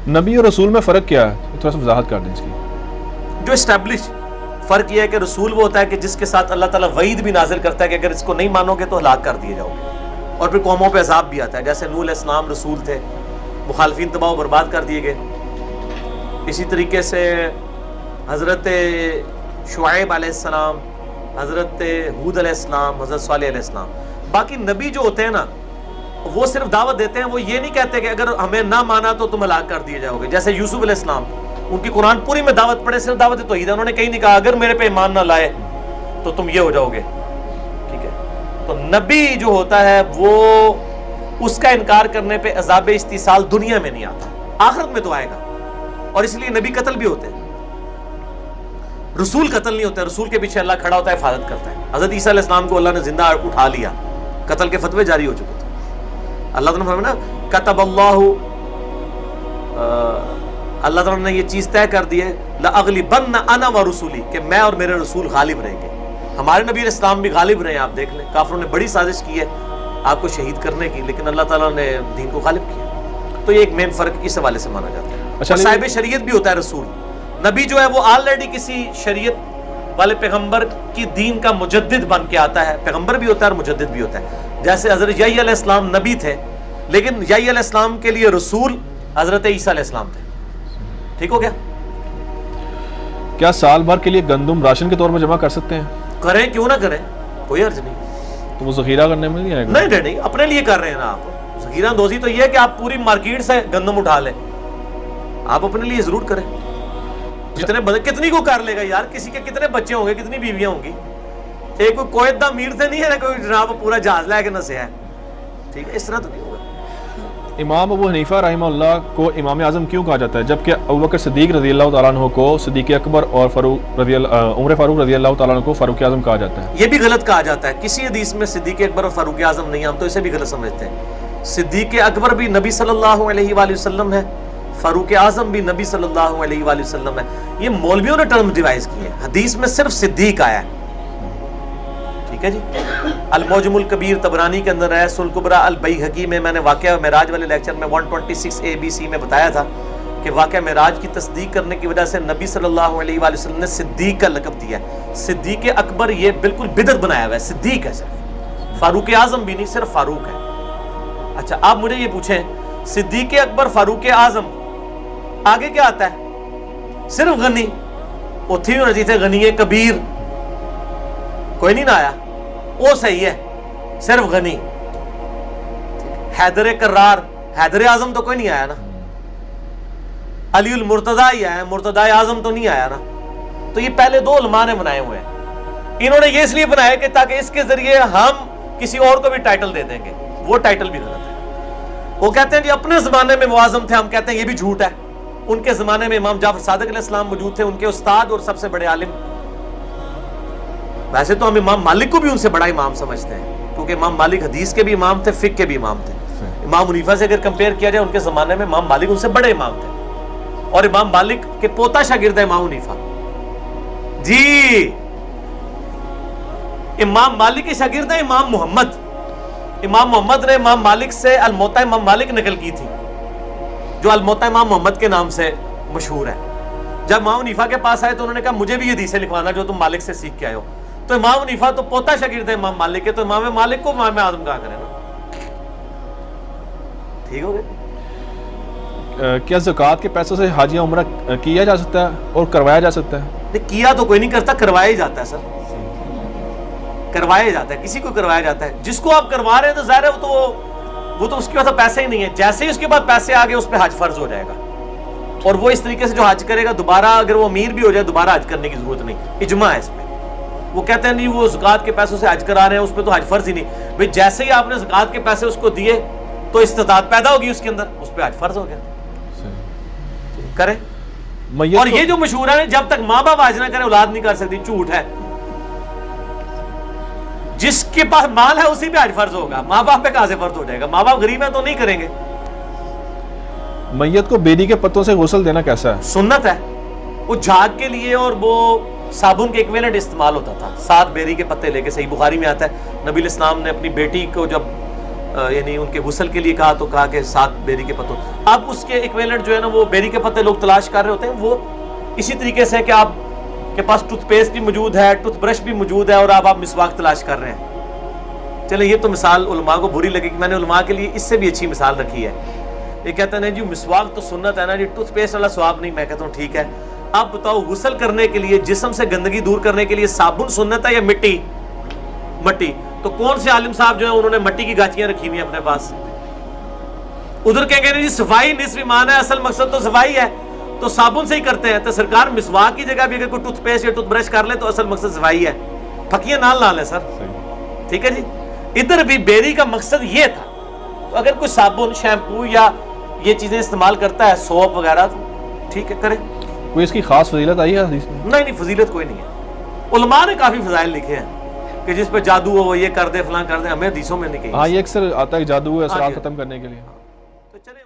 نبی اور رسول میں فرق کیا ہے؟ تھوڑا سا وضاحت کر دیں اس کی. جو اسٹیبلش فرق یہ ہے کہ رسول وہ ہوتا ہے کہ جس کے ساتھ اللہ تعالیٰ وعید بھی نازل کرتا ہے کہ اگر اس کو نہیں مانو گے تو ہلاک کر دیے جاؤ گے، اور پھر قوموں پہ عذاب بھی آتا ہے. جیسے نوح علیہ السلام رسول تھے، مخالفین تباہ و برباد کر دیے گئے. اسی طریقے سے حضرت شعیب علیہ السلام، حضرت ہود علیہ السلام، حضرت صالح علیہ السلام. باقی نبی جو ہوتے ہیں نا وہ صرف دعوت دیتے ہیں، وہ یہ نہیں کہتے کہ اگر ہمیں نہ مانا تو تم ہلاک کر دیے جاؤ گے. جیسے یوسف علیہ السلام، ان کی قرآن پوری میں دعوت پڑھے، صرف دعوت توحید ہے. انہوں نے کہیں نہیں کہا اگر میرے پہ ایمان نہ لائے تو تم یہ ہو جاؤ گے. ٹھیک ہے، تو نبی جو ہوتا ہے وہ اس کا انکار کرنے پہ عذاب استیصال دنیا میں نہیں آتا، آخرت میں تو آئے گا. اور اس لیے نبی قتل بھی ہوتے ہیں، رسول قتل نہیں ہوتے. رسول کے پیچھے اللہ کھڑا ہوتا ہے، حفاظت کرتا ہے. حضرت عیسیٰ علیہ السلام کو اللہ نے زندہ اٹھا لیا، قتل کے فتوے جاری ہو چکے تھے. اللہ تعالیٰ نے فرمایا نا کتب اللہ تعالیٰ نے یہ چیز طے کر دی ہے لأغلبن انا ورسولی، کہ میں اور میرے رسول غالب رہیں گے. ہمارے نبی علیہ السلام بھی غالب رہے ہیں. آپ دیکھ لیں کافروں نے بڑی سازش کی ہے آپ کو شہید کرنے کی، لیکن اللہ تعالیٰ نے دین کو غالب کیا. تو یہ ایک مین فرق اس حوالے سے مانا جاتا ہے. اور صاحب شریعت بھی ہوتا ہے رسول. نبی جو ہے وہ آلریڈی کسی شریعت والے پیغمبر کی دین کا مجدد بن کے آتا ہے. پیغمبر بھی ہوتا ہے اور مجدد بھی ہوتا ہے. جیسے حضرت یحییٰ علیہ السلام نبی تھے، لیکن یحییٰ علیہ السلام کے لیے رسول حضرت عیسیٰ علیہ السلام تھے. ٹھیک ہو گیا؟ کیا سال بھر کے لیے گندم راشن کے طور پر جمع کر سکتے ہیں؟ کریں، کیوں نہ کریں، کوئی حرج نہیں. تو وہ ذخیرہ کرنے میں نہیں آئے گا؟ نہیں، اپنے لیے کر رہے ہیں نا آپ. ذخیرہ اندوزی تو یہ ہے کہ آپ پوری مارکیٹ سے گندم اٹھا لیں، آپ اپنے لیے ضرور کریں. جتنے کتنی کو کر لے گا یار، کسی کے کتنے بچے ہوں گے، کتنی بیویاں ہوں گی. ایک کوئی کویت دا امیر سے نہیں ہے نا کوئی جناب پورا جہاز لے کے نہ سے ہے. ٹھیک ہے، اس طرح تو نہیں ہوگا. امام ابو حنیفہ رحمہ اللہ کو امام اعظم کیوں کہا جاتا ہے، جبکہ ابوبکر صدیق رضی اللہ تعالیٰ عنہ کو صدیق اکبر اور عمر فاروق رضی اللہ تعالیٰ عنہ کو فاروق اعظم کہا جاتا ہے؟ یہ بھی غلط کہا جاتا ہے. کسی حدیث میں صدیق اکبر اور فاروق اعظم نہیں، ہم تو اسے بھی غلط سمجھتے ہیں. صدیق اکبر بھی نبی صلی اللہ علیہ وآلہ وسلم ہے، فاروق اعظم بھی نبی صلی اللہ علیہ وآلہ وسلم ہے. یہ مولویوں نے ٹرم ڈیوائز کی ہے، حدیث میں صرف صدیق آیا ہے. ٹھیک ہے جی. المعجم الکبیر طبرانی کے اندر ہے، سنن الکبریٰ البیہقی میں نے واقعہ معراج والے لیکچر میں 126 ABC میں بتایا تھا کہ واقعہ معراج کی تصدیق کرنے کی وجہ سے نبی صلی اللہ علیہ وآلہ وسلم نے صدیق کا لقب دیا ہے. صدیق اکبر یہ بالکل بدعت بنایا ہوا ہے، صدیق ہے صرف، فاروق اعظم بھی نہیں، صرف فاروق ہے. اچھا آپ مجھے یہ پوچھیں، صدیق اکبر فاروق اعظم آگے کیا آتا ہے؟ صرف غنی. اتھی ہونا چاہیے غنی کبیر، کوئی نہیں نہ آیا. وہ صحیح ہے، صرف غنی. حیدر کرار، حیدر اعظم تو کوئی نہیں آیا نا. علی المرتضیٰ ہی آیا، مرتضیٰ اعظم تو نہیں آیا نا. تو یہ پہلے دو علماء نے بنائے ہوئے ہیں. انہوں نے یہ اس لیے بنایا کہ تاکہ اس کے ذریعے ہم کسی اور کو بھی ٹائٹل دے دیں گے. وہ ٹائٹل بھی غلط ہے. وہ کہتے ہیں کہ اپنے زمانے میں وہ اعظم تھے، ہم کہتے ہیں یہ بھی جھوٹ ہے. ان کے زمانے میں امام جعفر صادق علیہ السلام موجود تھے، ان کے استاد اور سب سے بڑے عالم. ویسے تو ہم امام مالک کو بھی ان سے بڑا امام سمجھتے ہیں، کیونکہ امام مالک حدیث کے بھی امام تھے، فقہ کے بھی امام تھے. امام حنیفہ سے اگر کمپیئر کیا جائے ان کے زمانے میں امام مالک ان سے بڑے امام تھے، اور امام مالک کے پوتا شاگرد ہے امام حنیفہ. جی امام مالک کے شاگرد ہیں امام محمد. امام محمد نے امام مالک سے الموطا امام مالک نقل کی تھی، جو الموطا امام محمد کے نام سے مشہور ہے. جب امام حنیفہ کے پاس آئے تو انہوں نے کہا مجھے بھی یہ حدیثیں لکھوانا جو تم مالک سے سیکھ کے آئے ہو. تو امام حنیفہ تو پوتا شاگرد ہے امام مالک کے، تو امام مالک کو امام اعظم کہا کرے نا. ٹھیک ہو گیا. کیا زکوٰۃ کے پیسوں سے حج یا عمرہ کیا جا سکتا ہے اور کروایا جا سکتا ہے؟ نہیں، کیا تو کوئی نہیں کرتا، کروایا ہی جاتا ہے سر. کروایا جاتا ہے، کسی کو کروایا جاتا ہے. جس کو آپ کروا رہے ہیں تو ظاہر ہے وہ تو اس کے پاس پیسے ہی نہیں ہے. جیسے ہی اس کے بعد پیسے آ گئے اس پہ حج فرض ہو جائے گا، اور وہ اس طریقے سے جو حج کرے گا دوبارہ اگر وہ امیر بھی ہو جائے دوبارہ حج کرنے کی ضرورت نہیں. اجماع ہے اس پہ. وہ کہتے ہیں نہیں وہ زکوٰۃ کے پیسوں سے حج کرا رہے ہیں، اس پہ تو حج فرض ہی نہیں. بھئی جیسے ہی آپ نے زکوٰۃ کے پیسے اس کو دیے تو استطاعت پیدا ہوگی اس کے اندر، اس پہ حج فرض ہو گیا. کرے. اور یہ جو مشہور ہے جب تک ماں باپ حج نہ کرے اولاد نہیں کر سکتی، جھوٹ ہے. جس کے پاس مال ہے اسی پہ حج فرض ہوگا، ماں باپ پہ کہاں سے فرض ہو جائے گا؟ ماں باپ غریب ہیں تو نہیں کریں گے. میت کو بیری کے پتوں سے غسل دینا کیسا ہے؟ سنت ہے. وہ جھاگ کے لیے اور وہ صابن کے ایکویلنٹ استعمال ہوتا تھا. 7 بیری کے پتے لے کے، صحیح بخاری میں آتا ہے نبی علیہ السلام نے اپنی بیٹی کو جب یعنی ان کے غسل کے لیے کہا تو کہا کہ 7 بیری کے پتوں. اب اس کے ایکویلنٹ جو ہے نا وہ بیری کے پتے لوگ تلاش کر رہے ہوتے ہیں. وہ اسی طریقے سے ہے کہ آپ کے پاس ٹوتھ پیسٹ بھی موجود ہے, ٹوتھ برش بھی موجود ہے, اور آپ مسواک تلاش کر رہے ہیں. چلیں یہ تو مثال علماء کو بری لگی کہ میں نے علماء کے لیے اس سے بھی اچھی مثال رکھی ہے. یہ کہتے ہیں جی مسواک تو سنت ہے نا جی, ٹوتھ پیسٹ والا ثواب نہیں. میں کہتا ہوں ٹھیک ہے, آپ بتاؤ غسل کرنے کے لیے, جسم سے گندگی دور کرنے کے لیے صابن سنت ہے یا مٹی؟ مٹی. تو کون سے عالم صاحب جو ہیں انہوں نے مٹی کی گاچیاں رکھی ہوئی ہیں اپنے پاس. ادھر کہیں گے جی صفائی نصف ایمان ہے, اصل مقصد تو صفائی ہے, تو صابن سے ہی کرتے ہیں. تو سرکار مسواک کی جگہ بھی اگر کوئی ٹوتھ پیسٹ یا ٹوتھ برش کر لے تو اصل مقصد صفائی ہے, پھکیاں نہ لا لیں سر. ٹھیک ہے جی. ادھر بھی بیری کا مقصد یہ تھا. تو اگر کوئی صابن, شیمپو یا یہ چیزیں استعمال کرتا ہے, سوپ وغیرہ, تو ٹھیک ہے کرے. کوئی اس کی خاص فضیلت آئی ہے حدیث میں؟ نہیں, فضیلت کوئی نہیں ہے. علماء نے کافی فضائل لکھے ہیں کہ جس پہ جادو ہو وہ یہ کر دے, فلاں کر دے. ہمیں حدیثوں میں نہیں کہیں. ہاں یہ اکثر آتا ہے جادو ہے اثرات ختم کرنے کے لیے. تو چلے